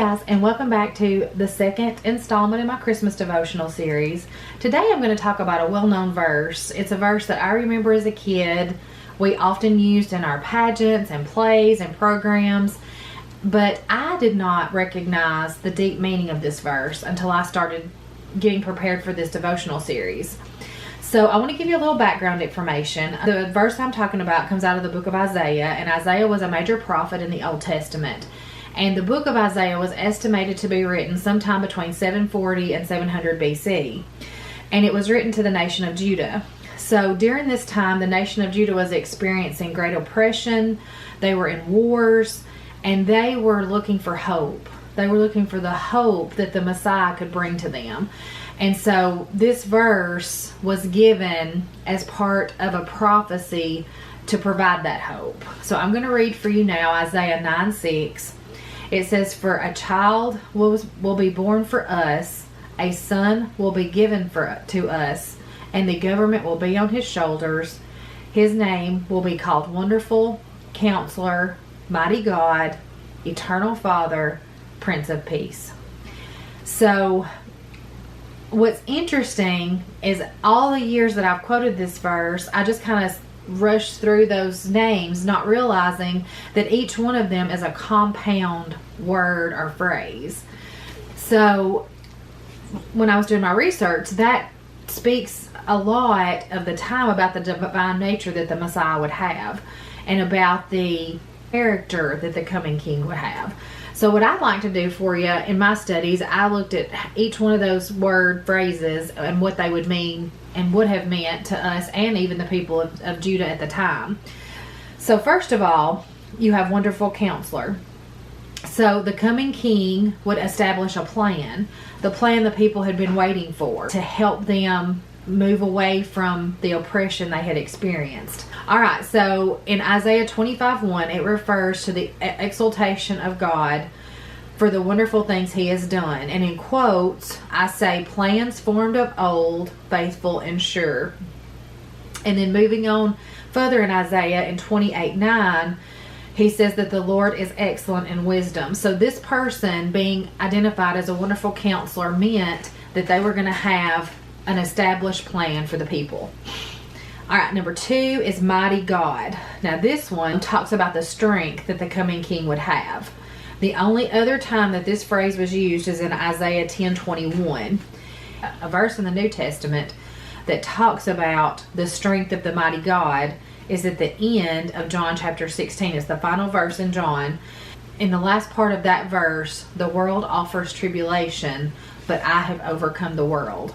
guys, and welcome back to the second installment in my Christmas devotional series. Today I'm going to talk about a well-known verse. It's a verse that I remember as a kid. We often used in our pageants and plays and programs, but I did not recognize the deep meaning of this verse until I started getting prepared for this devotional series. So I want to give you a little background information. The verse I'm talking about comes out of the book of Isaiah, and Isaiah was a major prophet in the Old Testament. And the book of Isaiah was estimated to be written sometime between 740 and 700 BC. And it was written to the nation of Judah. So during this time, the nation of Judah was experiencing great oppression. They were in wars, and they were looking for hope. They were looking for the hope that the Messiah could bring to them. And so this verse was given as part of a prophecy to provide that hope. So I'm going to read for you now Isaiah 9:6. It says, "For a child will be born for us, a son will be given to us, and the government will be on his shoulders. His name will be called Wonderful, Counselor, Mighty God, Eternal Father, Prince of Peace." So what's interesting is all the years that I've quoted this verse, I just kind of rushed through those names, not realizing that each one of them is a compound word or phrase. So when I was doing my research, that speaks a lot of the time about the divine nature that the Messiah would have and about the character that the coming king would have. So what I'd like to do for you in my studies, I looked at each one of those word phrases and what they would mean and would have meant to us and even the people of Judah at the time. So first of all, you have Wonderful Counselor. So the coming king would establish a plan, the plan the people had been waiting for to help them move away from the oppression they had experienced. All right, so in Isaiah 25:1, it refers to the exaltation of God for the wonderful things he has done. And in quotes, I say, "Plans formed of old, faithful and sure." And then moving on further in Isaiah in 28:9, he says that the Lord is excellent in wisdom. So this person being identified as a wonderful counselor meant that they were going to have an established plan for the people. All right, number 2 is Mighty God. Now this one talks about the strength that the coming king would have. The only other time that this phrase was used is in Isaiah 10:21, a verse in the New Testament that talks about the strength of the mighty God is at the end of John chapter 16. It's the final verse in John. In the last part of that verse, the world offers tribulation, but I have overcome the world.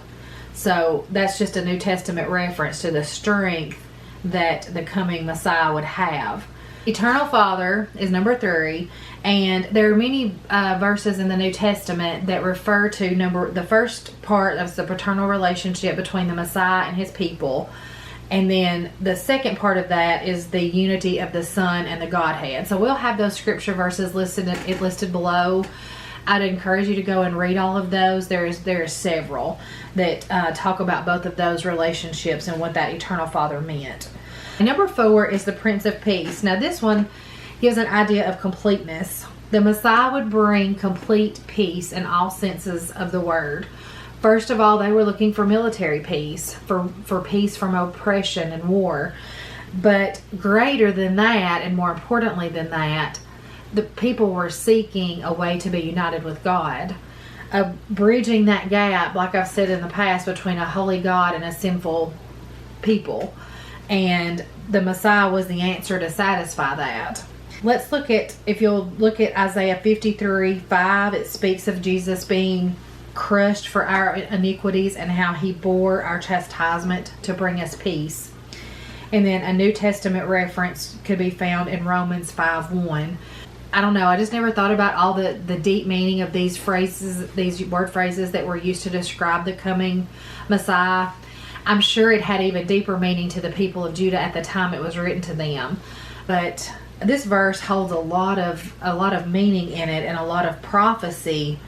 So that's just a New Testament reference to the strength that the coming Messiah would have. Eternal Father is number 3, and there are many verses in the New Testament that refer to the first part of the paternal relationship between the Messiah and his people, and then the second part of that is the unity of the Son and the Godhead. So we'll have those scripture verses listed below. I'd encourage you to go and read all of those. There are several that talk about both of those relationships and what that eternal Father meant. And number 4 is the Prince of Peace. Now this one gives an idea of completeness. The Messiah would bring complete peace in all senses of the word. First of all, they were looking for military peace, for peace from oppression and war. But greater than that, and more importantly than that, the people were seeking a way to be united with God. Bridging that gap, like I've said in the past, between a holy God and a sinful people. And the Messiah was the answer to satisfy that. Let's look at, if you'll look at Isaiah 53:5, it speaks of Jesus being crushed for our iniquities and how he bore our chastisement to bring us peace. And then a New Testament reference could be found in Romans 5:1. I don't know, I just never thought about all the deep meaning of these phrases, these word phrases that were used to describe the coming Messiah. I'm sure it had even deeper meaning to the people of Judah at the time it was written to them. But this verse holds a lot of meaning in it and a lot of prophecy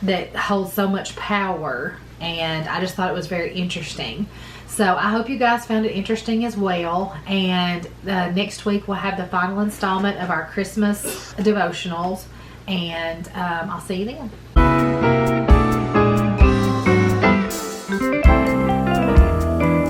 that holds so much power, and I just thought it was very interesting. So I hope you guys found it interesting as well, and next week we'll have the final installment of our Christmas devotionals, And I'll see you then.